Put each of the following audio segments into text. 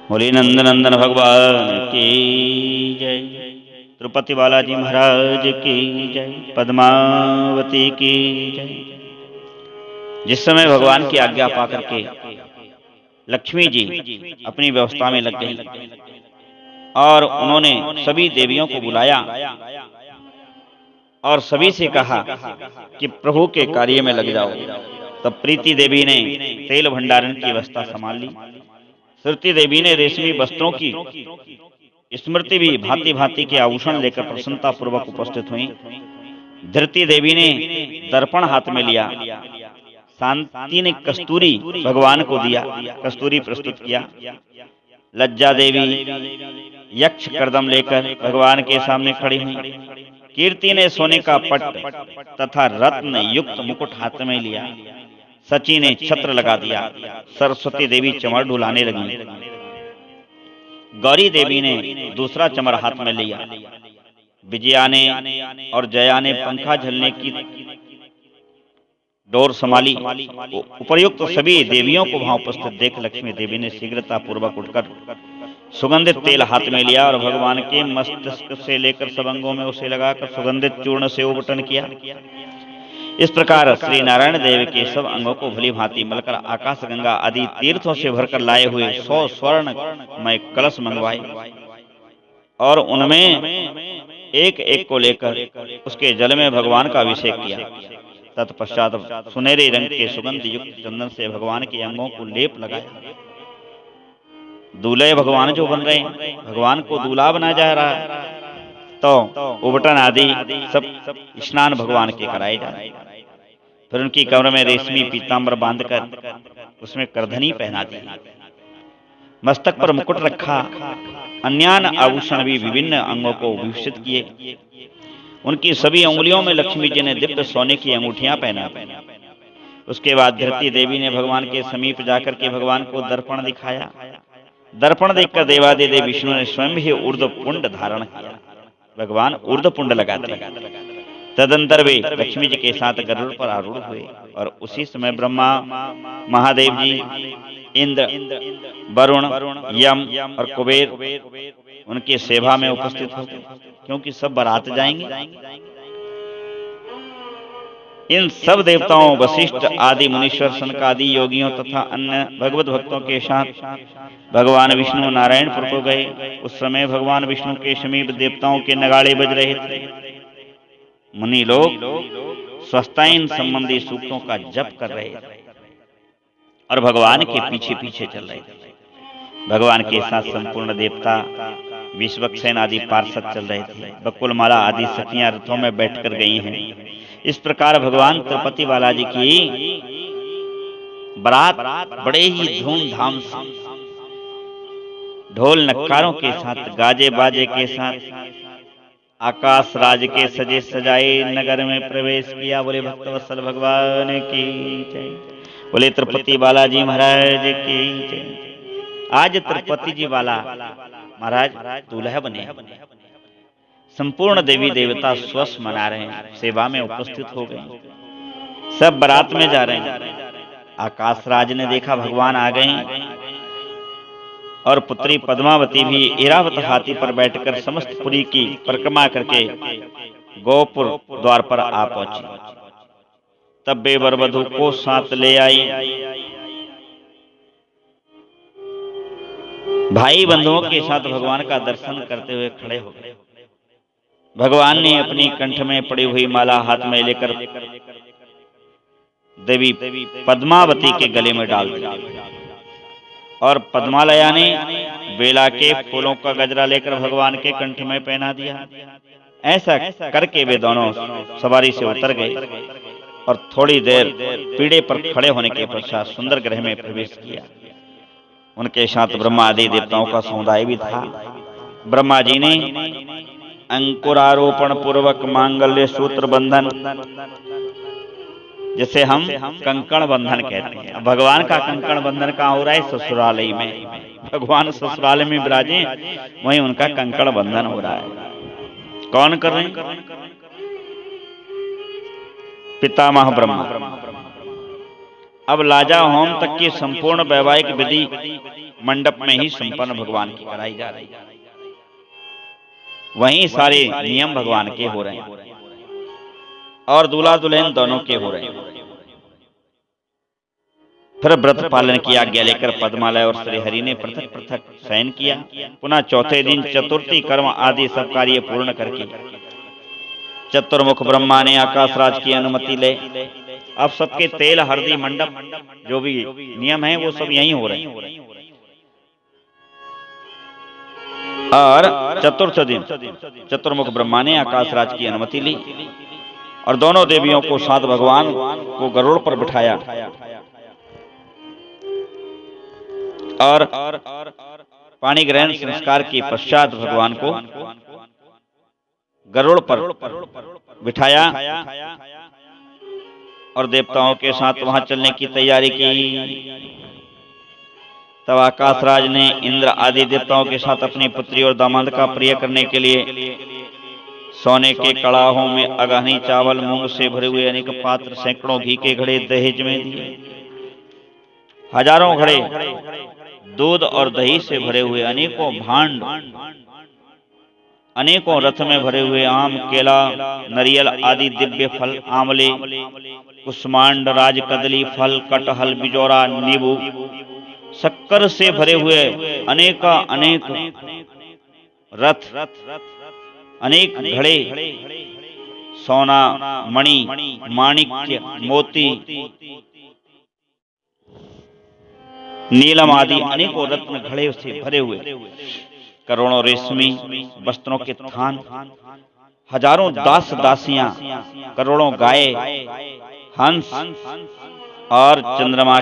बोले नंदनंदन भगवान की जय। तिरुपति बालाजी महाराज की जय। पद्मावती की जय। जिस समय भगवान की आज्ञा पाकर के लक्ष्मी जी अपनी व्यवस्था में लग गई और उन्होंने सभी देवियों को बुलाया और सभी से कहा कि प्रभु के कार्य में लग जाओ। तब प्रीति देवी ने तेल भंडारण की व्यवस्था संभाल ली। श्रुति देवी ने रेशमी वस्त्रों की, स्मृति भी भांति भांति के आभूषण लेकर प्रसन्नता पूर्वक उपस्थित हुई। धृति देवी ने दर्पण हाथ में लिया। शांति ने कस्तूरी भगवान को दिया, कस्तूरी प्रस्तुत किया। लज्जा देवी यक्ष करदम लेकर भगवान के सामने खड़ी हुई। कीर्ति ने सोने का पट तथा रत्न युक्त मुकुट हाथ में लिया। सची ने छत्र लगा दिया। सरस्वती देवी चमर डुलाने लगी। गौरी देवी ने दूसरा चमर हाथ में लिया। विजया ने और जया ने पंखा झलने की डोर संभाली। उपर्युक्त सभी देवियों को वहां उपस्थित देख लक्ष्मी देवी ने शीघ्रता पूर्वक उठकर सुगंधित तेल हाथ में लिया और भगवान के मस्तिष्क से लेकर सब अंगों में उसे लगाकर सुगंधित चूर्ण से उबटन किया। इस प्रकार श्री नारायण देव के सब अंगों को भली भांति मलकर आकाश गंगा आदि तीर्थों से भरकर लाए हुए 100 स्वर्ण में कलश मंगवाए और उनमें एक एक को लेकर उसके जल में भगवान का अभिषेक किया। तत्पश्चात सुनहरे रंग के सुगंध युक्त चंदन से भगवान के अंगों को लेप लगाया। दूल्हे भगवान जो बन रहे हैं, भगवान को दूल्हा बना जा रहा है, तो उबटन आदि सब स्नान भगवान के कराए जा रहे हैं। फिर उनकी कमर में रेशमी पीताम्बर बांधकर उसमें करधनी पहना दी। मस्तक पर मुकुट रखा। अन्यान आभूषण भी विभिन्न अंगों को विभूषित किए। उनकी सभी उंगलियों में लक्ष्मी जी ने दिव्य सोने की अंगूठियां पहना। उसके बाद धरती देवी ने भगवान के समीप जाकर के भगवान को दर्पण दिखाया। दर्पण देखकर देवादिदेव विष्णु ने स्वयं ही ऊर्ध्व पुंड धारण किया। भगवान ऊर्ध्व पुंड लगाते। तदंतर वे लक्ष्मी जी के साथ गरुड़ पर आरूढ़ हुए और उसी समय ब्रह्मा, महादेव जी, इंद्र, वरुण, यम और कुबेर उनकी सेवा में उपस्थित हो गए, क्योंकि सब बारात जाएंगे। इन सब देवताओं, वशिष्ठ आदि मुनीश्वर, सनकादि योगियों तथा अन्य भगवत भक्तों के साथ भगवान विष्णु नारायणपुर को गए। उस समय भगवान विष्णु के समीप देवताओं के नगाड़े बज रहे थे। मुनि लोग स्वस्थायन संबंधी सूक्तों का जप कर रहे थे और भगवान के पीछे पीछे चल रहे थे। भगवान के साथ संपूर्ण देवता, विश्वक्सेन आदि पार्षद चल रहे थे। बकुलमाला आदि सखियां रथों में बैठकर गई हैं। इस प्रकार भगवान तिरुपति बालाजी की बारात बड़े ही धूमधाम से ढोल नक्कारों के साथ, गाजे बाजे के साथ आकाश राज के सजे सजाए नगर में प्रवेश किया। बोले भक्तवत्सल भगवान की जय। बोले तिरुपति बालाजी महाराज की जय। आज तिरुपति जी वाला महाराज दूल्हा बने। संपूर्ण देवी देवता स्वस्थ मना रहे हैं, सेवा में उपस्थित हो गए, सब बारात में जा रहे हैं। आकाश राज ने देखा भगवान आ गए और पुत्री पद्मावती भी ऐरावत हाथी पर बैठकर समस्त पुरी की परिक्रमा करके गोपुर द्वार पर आ पहुंची। तब वे वर वधू को साथ ले आई। भाई बंधुओं के साथ भगवान का दर्शन करते हुए खड़े हो गए। भगवान ने अपनी कंठ में पड़ी हुई माला हाथ में लेकर देवी पद्मावती के गले में डाल दी और पद्मालया ने बेला के फूलों का गजरा लेकर भगवान के कंठ में पहना दिया। ऐसा करके वे दोनों सवारी से उतर गए और थोड़ी देर पीढ़े पर खड़े होने के पश्चात सुंदर गृह में प्रवेश किया। उनके साथ ब्रह्मा आदि देवताओं का समुदाय भी था। ब्रह्मा जी ने अंकुरारोपण पूर्वक मांगल्य सूत्र बंधन, जिसे हम कंकण बंधन कहते हैं। भगवान का कंकण बंधन कहाँ हो रहा है? ससुरालय में। भगवान ससुरालय में विराजे, वहीं उनका कंकण बंधन हो रहा है। कौन कर रहे हैं? पितामह ब्रह्मा। अब लाजा होम तक की संपूर्ण वैवाहिक विधि मंडप में ही संपन्न भगवान की कराई जा रही है। वहीं सारे नियम भगवान के हो रहे हैं और दूल्हा दुल्हन दोनों के हो रहे हैं। फिर व्रत पालन की आज्ञा लेकर पद्मालय और श्रीहरि ने पृथक पृथक शयन किया। पुनः चौथे दिन चतुर्थी कर्म आदि सब कार्य पूर्ण करके चतुर्मुख ब्रह्मा ने आकाशराज की अनुमति ले अब सबके तेल हल्दी मंडप जो भी नियम है वो सब यहीं हो रहे हैं। और चतुर्थ दिन चतुर्मुख ब्रह्मा ने आकाशराज की अनुमति ली और दोनों देवियों को साथ भगवान को गरुड़ पर बिठाया और पाणी ग्रहण संस्कार के पश्चात भगवान को गरुड़ पर बिठाया और देवताओं के साथ वहां चलने की तैयारी की। तब आकाशराज ने इंद्र आदि देवताओं के साथ अपनी पुत्री और दामाद का प्रिय करने के लिए सोने के कड़ाहों में अगहनी चावल मूंग से भरे हुए अनेक पात्र सैकड़ों घी के घड़े दहेज में दिए। हजारों घड़े दूध और दही से भरे हुए अनेकों भांड, अनेकों रथ में भरे हुए आम, केला, नरियल आदि दिव्य फल, आंवले, कुष्मांड, राज कदली फल, कटहल, बिजौरा, नींबू, शक्कर से भरे हुए अनेक रथ, अनेक घड़े, सोना, मणि, माणिक्य, मोती, नीलम आदि अनेकों रत्न घड़े से भरे हुए, करोड़ों रेशमी वस्त्रों के थान, हजारों दास दासियां, करोड़ों गाय, हंस और चंद्रमा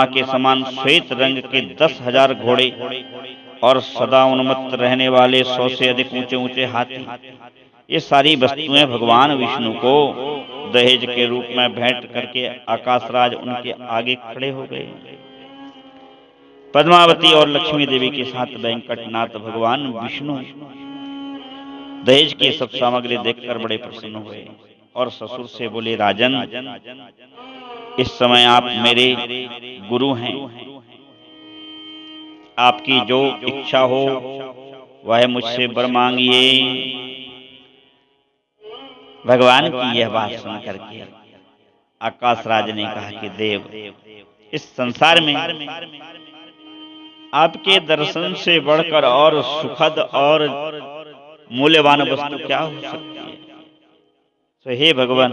के समान श्वेत रंग के 10,000 घोड़े और सदा उन्मत्त रहने वाले 100 से अधिक ऊंचे ऊंचे हाथी। ये सारी वस्तुएं भगवान विष्णु को दहेज के रूप में भेंट करके आकाशराज उनके आगे खड़े हो गए। पद्मावती और लक्ष्मी देवी के साथ वेंकटनाथ भगवान विष्णु दहेज की सब सामग्री देखकर बड़े प्रसन्न हुए और ससुर से बोले, राजन, इस समय आप मेरे गुरु हैं, आपकी जो इच्छा हो वह मुझसे वर मांगिए। भगवान की यह बात सुन करके आकाशराज ने कहा कि देव, इस संसार में आपके दर्शन से बढ़कर और सुखद और मूल्यवान वस्तु क्या हो सकती है। तो हे भगवान,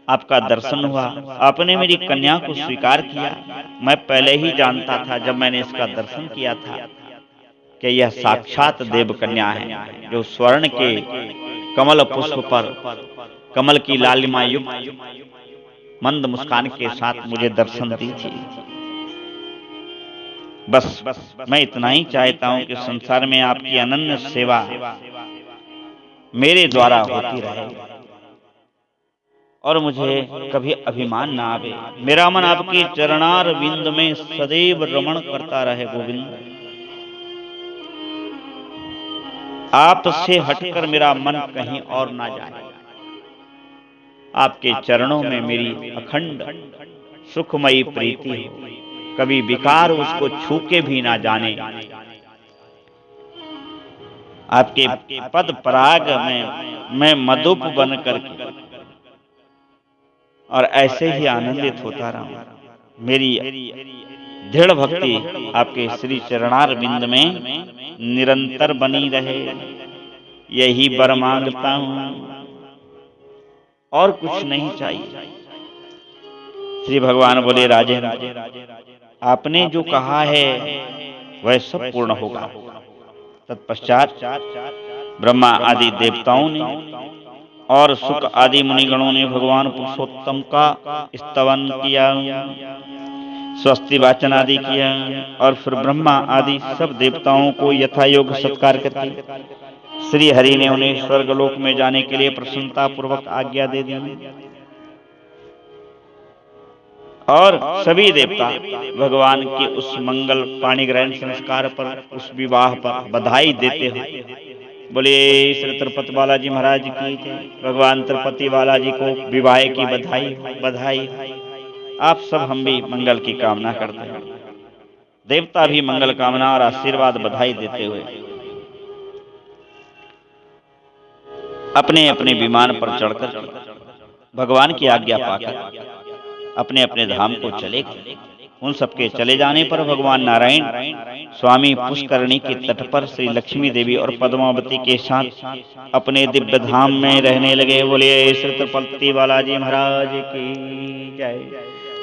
आपका दर्शन हुआ, आपने मेरी कन्या को स्वीकार किया। मैं पहले ही जानता था जब मैंने इसका दर्शन किया था कि यह साक्षात देव कन्या है, जो स्वर्ण के कमल पुष्प पर कमल की लालिमा युक्त मंद मुस्कान के साथ मुझे दर्शन दी थी। बस मैं इतना ही चाहता हूं कि संसार में आपकी अनन्य सेवा मेरे द्वारा होती रहे और मुझे कभी अभिमान ना आवे। मेरा मन आपके चरणार बिंद में सदैव रमण करता रहे। गोविंद, आपसे हटकर मेरा मन कहीं और ना जाए। आपके चरणों में मेरी अखंड सुखमयी प्रीति हो, कभी विकार उसको छू के भी ना जाने। आपके पद पराग में मैं मधुप बन करके और ऐसे ही आनंदित होता रहूं। मेरी दृढ़ भक्ति आपके श्री चरणार बिंद में निरंतर बनी रहे, यही वर मांगता हूं और कुछ नहीं चाहिए। श्री भगवान बोले, राजन, आपने जो कहा है वह सब पूर्ण होगा। तत्पश्चात ब्रह्मा आदि देवताओं ने और शुक आदि मुनिगणों ने भगवान पुरुषोत्तम का स्तवन किया, स्वस्ति वाचन आदि किया और फिर ब्रह्मा आदि सब देवताओं को यथा योग सत्कार करके श्री हरि ने उन्हें स्वर्गलोक में जाने के लिए प्रसन्नता पूर्वक आज्ञा दे दी और सभी देवता भगवान के उस मंगल पाणी ग्रहण संस्कार पर, उस विवाह पर बधाई देते हुए बोले, श्री तिरुपति बालाजी महाराज की जय। भगवान तिरुपति बालाजी को विवाह की बधाई बधाई। आप सब हम भी मंगल की कामना करते हैं। देवता भी मंगल कामना और आशीर्वाद बधाई देते हुए अपने अपने विमान पर चढ़कर भगवान की आज्ञा पाकर अपने अपने धाम को चले गए। उन सबके चले जाने पर भगवान नारायण स्वामी पुष्करणी के तट पर श्री लक्ष्मी देवी और पद्मावती के साथ अपने दिव्य धाम में रहने लगे। बोलिए श्री त्रिपति बालाजी महाराज की जय।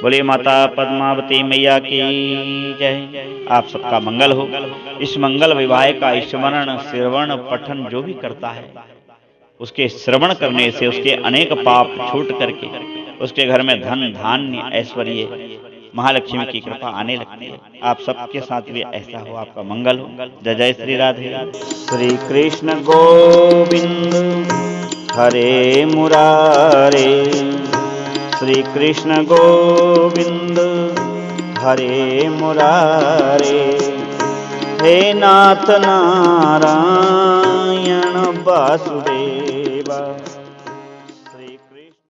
बोलिए माता पद्मावती मैया की जय। आप सबका मंगल हो। इस मंगल विवाह का स्मरण श्रवण पठन जो भी करता है उसके श्रवण करने से उसके अनेक पाप छूट करके उसके घर में धन धान्य ऐश्वर्य महालक्ष्मी की कृपा आने लगती है। आप सबके साथ भी ऐसा हो। आपका मंगल हो। जय जय श्री राधे। श्री कृष्ण गोविंद हरे मुरारे, श्री कृष्ण गोविंद हरे मुरारे, हे नाथ नारायण वासुदेवा।